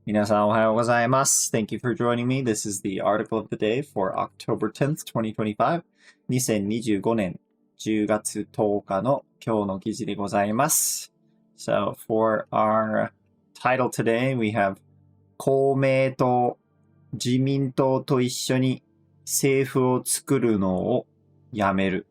皆さんおはようございます。Thank you for joining me. This is the article of the day for October 10th, 2025. 2025年10月10日の今日の記事でございます。So for our title today, we have 公明党、自民党と一緒に政府を作るのをやめる。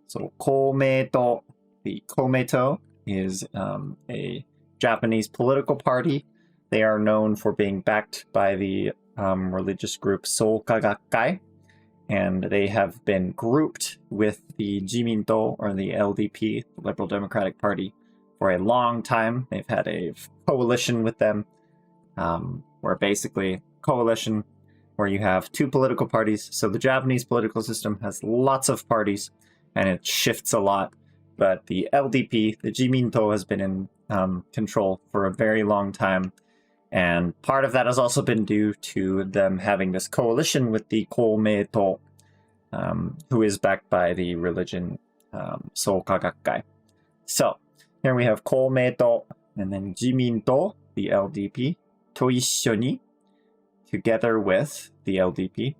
So 公明党、the Komeito is a Japanese political party.They are known for being backed by the religious group Soka Gakkai, and they have been grouped with the Jiminto or the LDP, the Liberal Democratic Party, for a long time. They've had a coalition with them, where basically coalition where you have two political parties. So the Japanese political system has lots of parties, and it shifts a lot. But the LDP, the Jiminto, has been in control for a very long time.And part of that has also been due to them having this coalition with the Komeito, who is backed by the religion Soka Gakkai. So here we have Komeito and then Jiminto, the LDP, と一緒に together with the LDP,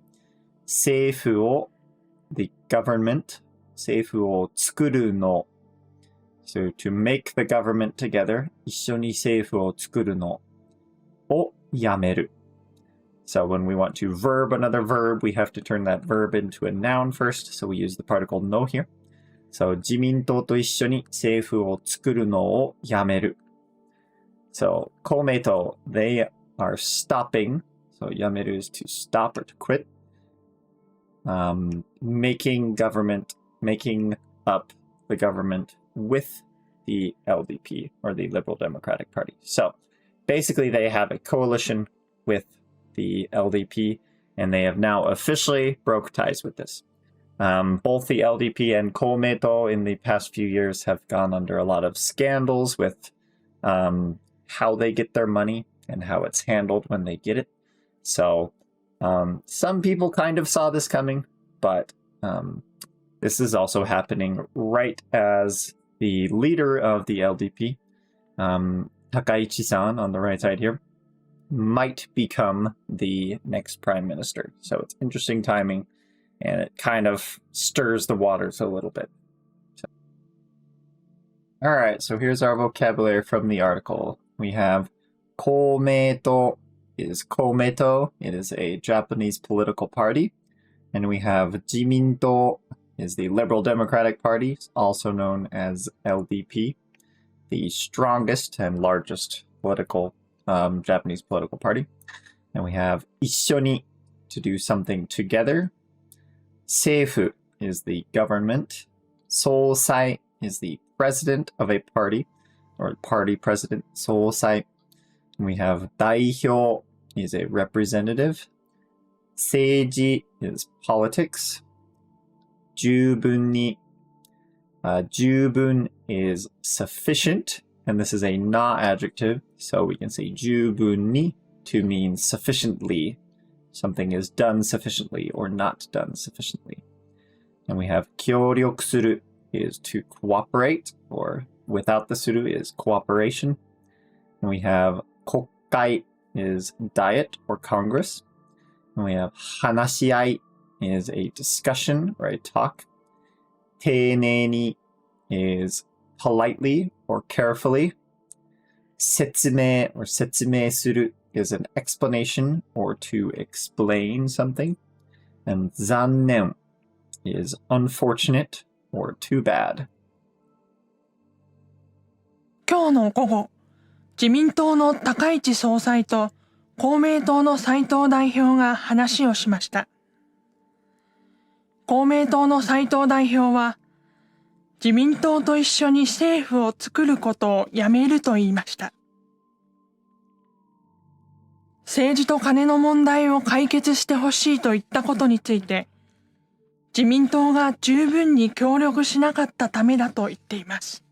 政府を the government, 政府を作るの so to make the government together, 一緒に政府を作るのをやめる. So when we want to verb another verb, we have to turn that verb into a noun first. So we use the particle no here. So 自民党と一緒に政府を作るのをやめる. So 公明党, they are stopping. So やめる is to stop or to quit. Making up the government with the LDP or the Liberal Democratic Party. So,Basically, they have a coalition with the LDP, and they have now officially broke ties with this. Both the LDP and Komeito in the past few years have gone under a lot of scandals with how they get their money and how it's handled when they get it. So some people kind of saw this coming, but this is also happening right as the leader of the LDP,Takaichi-san on the right side here, might become the next prime minister. So it's interesting timing, and it kind of stirs the waters a little bit. All right, so here's our vocabulary from the article. We have Komeito is Komeito. It is a Japanese political party. And we have Jiminto is the Liberal Democratic Party, also known as LDP.The strongest and largest political Japanese political party. And we have 一緒に to do something together. 政府 is the government. 総裁 is the president of a party or party president. 総裁. And we have 代表 is a representative. 政治 is politics. 十分に十分 is sufficient, and this is a na adjective, so we can say 十分に to mean sufficiently. Something is done sufficiently or not done sufficiently. And we have 協力する is to cooperate, or without the する is cooperation. And we have 国会 is diet or Congress. And we have 話し合い is a discussion or a talk. 丁寧に is politely or carefully. 説明 or 説明する is an explanation or to explain something. And 残念 is unfortunate or too bad. 今日の午後、自民党の高市総裁と公明党の斉藤代表が話をしました。公明党の斉藤代表は、自民党と一緒に政府を作ることをやめると言いました。政治と金の問題を解決してほしいと言ったことについて、自民党が十分に協力しなかったためだと言っています。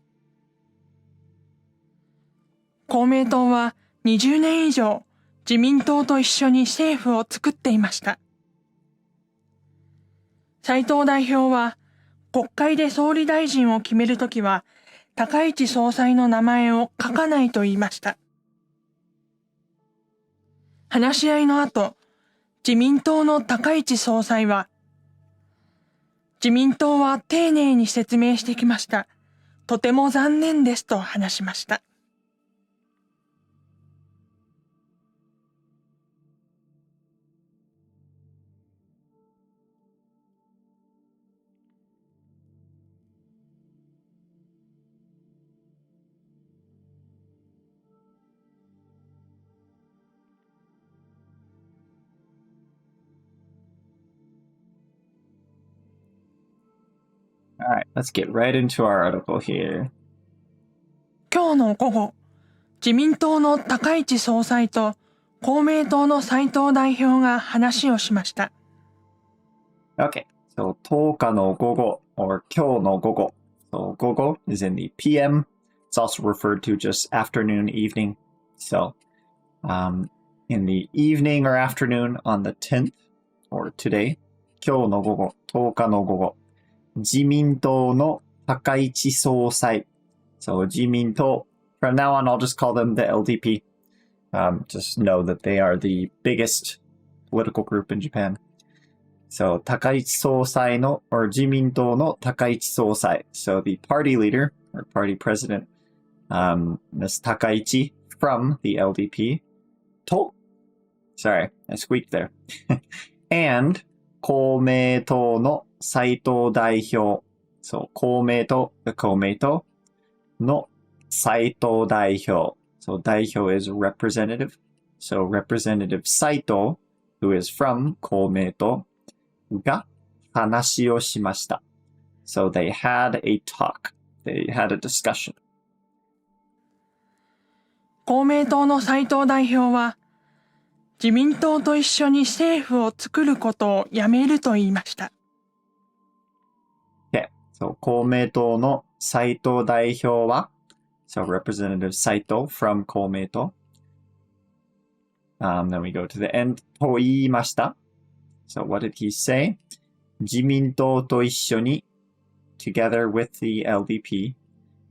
公明党は20年以上、自民党と一緒に政府を作っていました。斉藤代表は、国会で総理大臣を決めるときは、高市総裁の名前を書かないと言いました。話し合いの後、自民党の高市総裁は、自民党は丁寧に説明してきました。とても残念ですと話しました。All right, let's get right into our article here. 今日の午後、自民党の高市総裁と公明党の斉藤代表が話をしました。Okay, so 10日の午後 or 今日の午後. So 午後 is in the PM. It's also referred to just afternoon, evening. So in the evening or afternoon on the 10th or today, 今日の午後、10日の午後、自民党の高市総裁. So 自民党, from now on I'll just call them the LDP. Just know that they are the biggest political group in Japan. So 高市総裁の or 自民党の高市総裁. So the party leader or party president, Ms. Takaichi from the LDP. Sorry, I squeaked there. And 公明党の斉藤代表. So 公明党の斉藤代表. So 代表 is representative. So Representative Saito, who is from 公明党が話をしました. So they had a talk. They had a discussion. 公明党の斉藤代表は、自民党と一緒に政府を作ることをやめると言いました。Okay, so 公明党の斉藤代表は So Representative Saito from 公明党. Then we go to the end. と言いました. So what did he say? 自民党と一緒に together with the LDP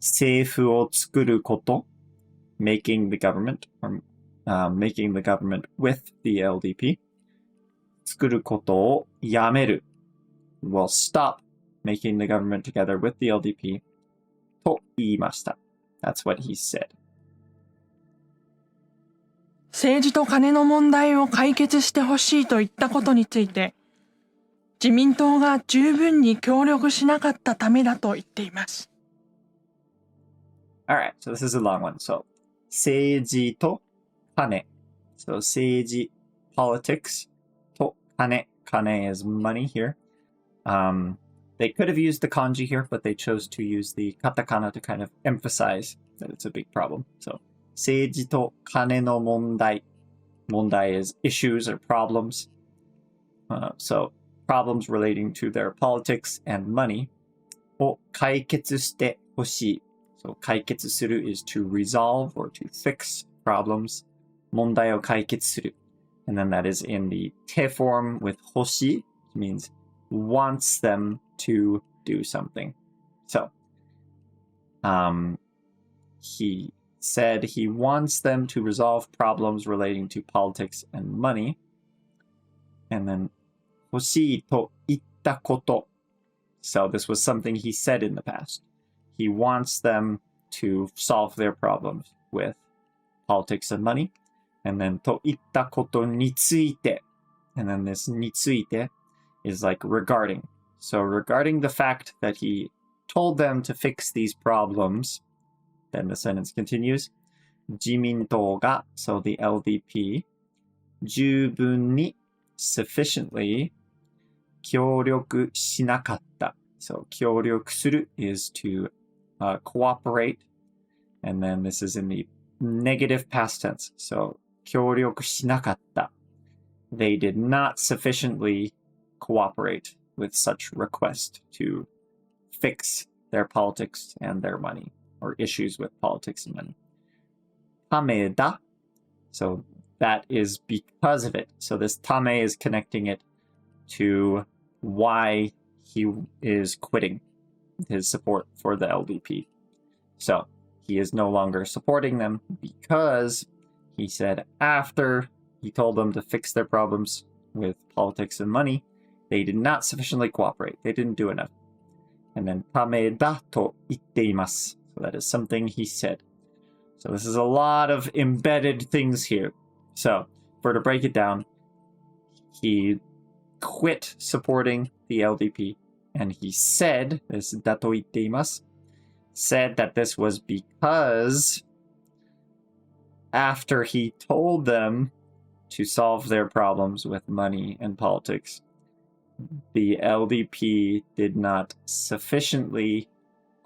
政府を作ること making the government or making the government with the LDP 作ることをやめる will stop making the government together with the LDP と言いました. That's what he said. 政治と金の問題を解決してほしいと言ったことについて、自民党が十分に協力しなかったためだと言っています。Alright, so this is a long one. So, 政治と金. So, 政治, politics, と金. Kane is money here. They could have used the kanji here, but they chose to use the katakana to kind of emphasize that it's a big problem. So, 政治と金の問題. 問題 is issues or problems. So, problems relating to their politics and money を解決してほしい. So, 解決する is to resolve or to fix problems. 問題を解決する. And then that is in the te form with 欲しい, which means wants them to do something. So, he said he wants them to resolve problems relating to politics and money. And then 欲しいと言ったこと. So this was something he said in the past. He wants them to solve their problems with politics and money. And then と言ったことについて. And then this について is like regarding. So regarding the fact that he told them to fix these problems, then the sentence continues. 自民党が, so the LDP, 十分に sufficiently 協力しなかった. So 協力する is to cooperate. And then this is in the negative past tense. So 協力しなかった. They did not sufficiently cooperate with such request to fix their politics and their money, or issues with politics and money. ためだ. So that is because of it. So this tame is connecting it to why he is quitting his support for the LDP. So he is no longer supporting them because he said after He told them to fix their problems with politics and money. They did not sufficiently cooperate. They didn't do enough. And then ためだと言っています. So that is something he said. So this is a lot of embedded things here. So for to break it down, he quit supporting the LDP and he said, this だと言っています, said that this was because after he told them to solve their problems with money and politics, the LDP did not sufficiently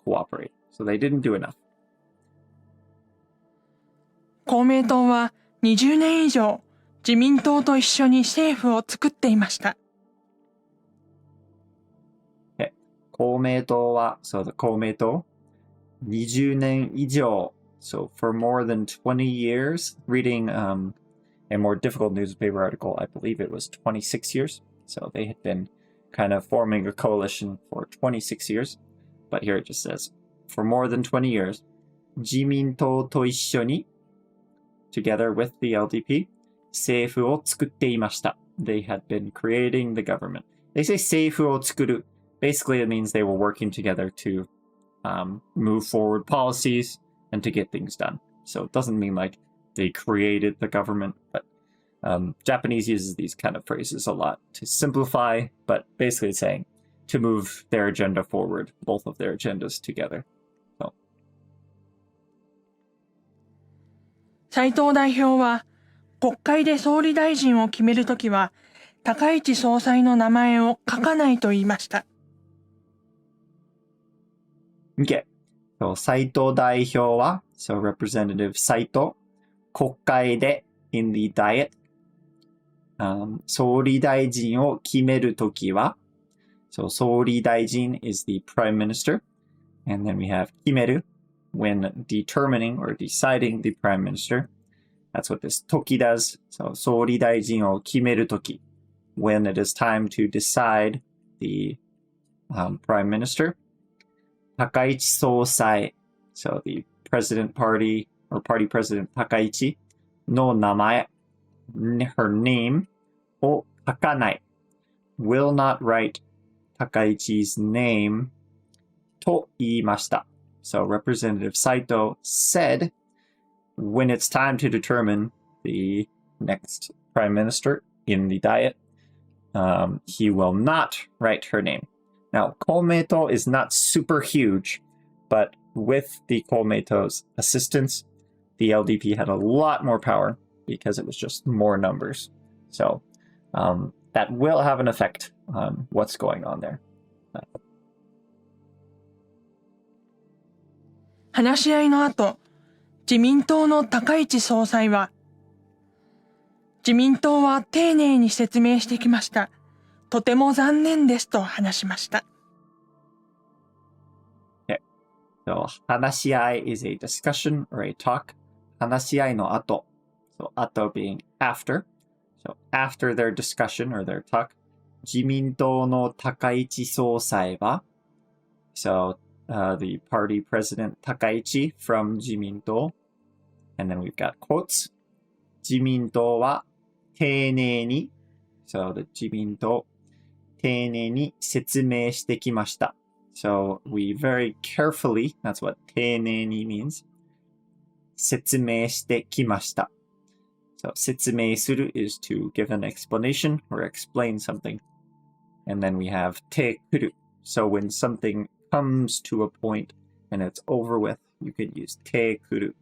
cooperate. So they didn't do enough. 公明党は20年以上自民党と一緒に政府を作っていました。Okay. 公明党は、so the 公明党、20年以上, so for more than 20 years, reading a more difficult newspaper article, I believe it was 26 years. So they had been kind of forming a coalition for 26 years. But here it just says, for more than 20 years, 自民党と一緒に together with the LDP, 政府を作っていました. They had been creating the government. They say 政府を作る. Basically, it means they were working together to move forward policies and to get things done. So it doesn't mean like they created the government, but Japanese uses these kind of phrases a lot to simplify, but basically saying to move their agenda forward, both of their agendas together. So. 斉藤代表は国会で総理大臣を決めるときは高市総裁の名前を書かないと言いました。Okay. So 斉藤代表は so Representative 斉藤国会で in the diet 総理大臣を決めるときは so 総理大臣 is the prime minister and then we have 決める when determining or deciding the prime minister. That's what this 時 does. So 総理大臣を決めるとき when it is time to decide the prime minister. 高市総裁 so the president party or party president 高市の名前 her name を書かない will not write 高市's name と言いました So Representative Saito said when it's time to determine the next prime minister in the diet, he will not write her name. Now, Komeito is not super huge, but with the Komeito's assistance, the LDP had a lot more power because it was just more numbers. So that will have an effect on what's going on there. 話し合いの後、自民党の高市総裁は、自民党は丁寧に説明してきました。とても残念ですと話しました。Okay. So 話し合い is a discussion or a talk. 話し合いの後. So 後 being after. So after their discussion or their talk, 自民党の高市総裁は So the party president Takaichi from 自民党 and then we've got quotes 自民党は丁寧に so the 自民党丁寧に説明してきました so we very carefully that's what 丁寧に means 説明してきました so 説明する is to give an explanation or explain something and then we have てくる so when something comes to a point and it's over with, you could use te kuru.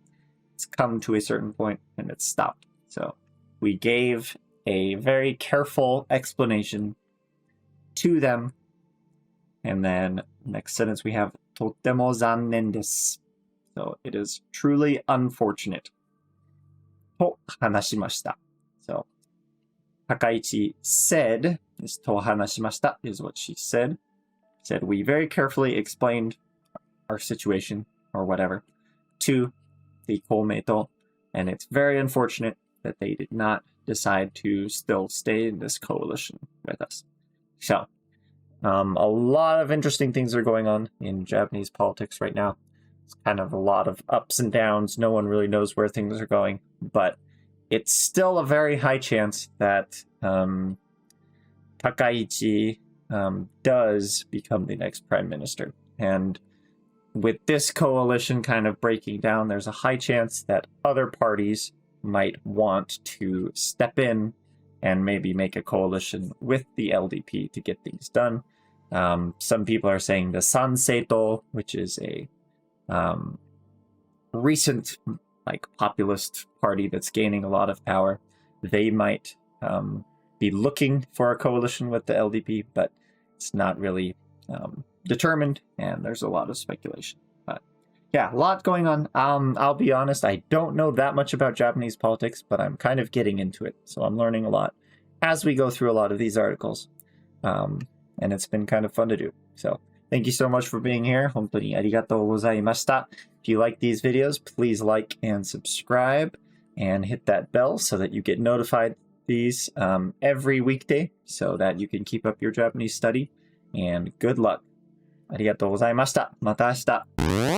It's come to a certain point and it's stopped. So we gave a very careful explanation to them. And then next sentence we have とっても残念です. So it is truly unfortunate. と話しました. So Takaichi said, is と話しました is what she said. Said we very carefully explained our situation or whatever to the Komeito, and it's very unfortunate that they did not decide to still stay in this coalition with us. So, a lot of interesting things are going on in Japanese politics right now. It's kind of a lot of ups and downs. No one really knows where things are going, but it's still a very high chance that Takaichi does become the next prime minister. And with this coalition kind of breaking down, there's a high chance that other parties might want to step in and maybe make a coalition with the LDP to get things done. Some people are saying the Sanseito, which is a recent populist party that's gaining a lot of power, they might be looking for a coalition with the LDP, but it's not really determined, and there's a lot of speculation. But yeah, a lot going on. I'll be honest, I don't know that much about Japanese politics, but I'm kind of getting into it, so I'm learning a lot as we go through a lot of these articles. And it's been kind of fun to do. So thank you so much for being here. 本当にありがとうございました. If you like these videos, please like and subscribe and hit that bell so that you get notified these every weekday so that you can keep up your Japanese study. And good luck. ありがとうございました。また明日。